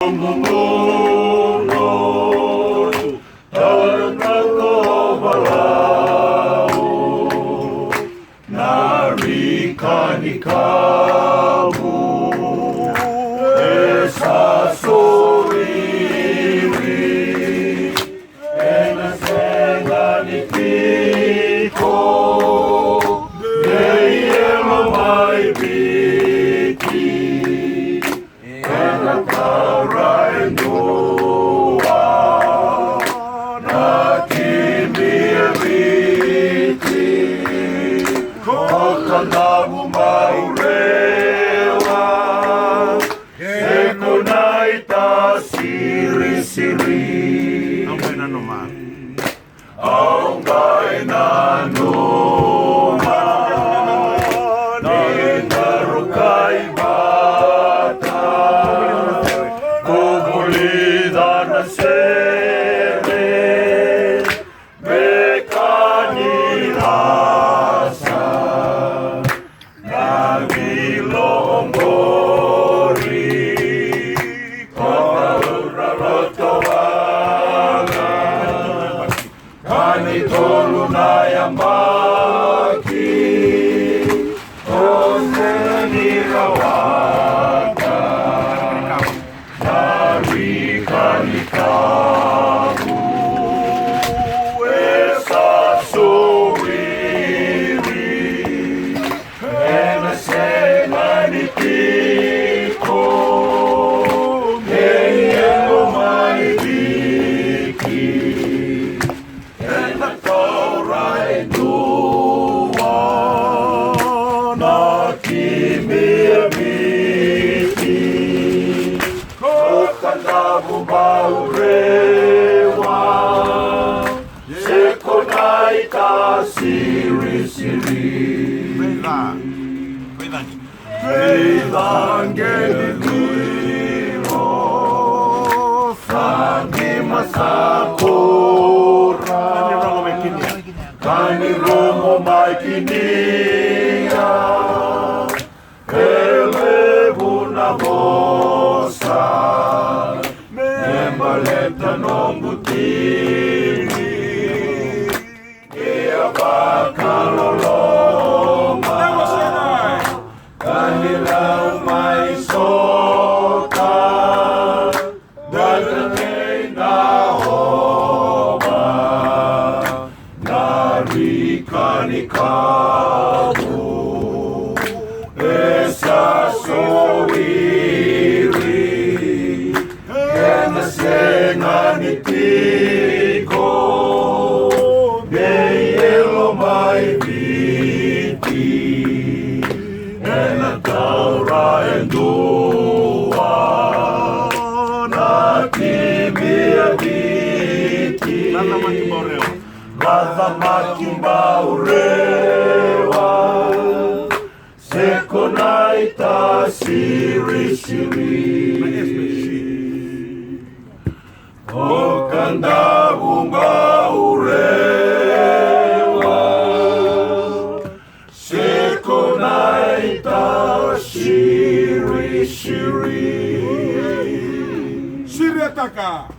Munod, tawanan ako balaw, narikan ikaw, sa suriri, enasengan itiko, deyelo may biti, enakaray nuwa, nakimibiti, kokanamu maurewa, sekonaita siri-siri. Ang may nanuman. Ang may nanuman, nindarukay bata, kumulida na sere, mekanirasa, nagilombori, kaurarotowala, kanitolunayambaki, onenirawaka, narikan ikaw, esa suriri, enasengan itiko, ngeyelo may biki, enakaray nuwa, nakimibiti, kokanamu maurewa, sekonaita siri-siri. Evangelio, Santi Masakura, Kaniromo Maikinia, Elevuna Bosa, Membaleta Nombutini, Ia Bakaloloma, Kanilang may sota, Dagatay na homa, narikan ikaw, esa suriri, enasengan itiko, deyelo may biti, enakaray nuwa, nakimibiti, Mazamakimbaurewa, sekonaita siri-siri, okandabung baurewa, sekonaita siri-siri. Siriataka.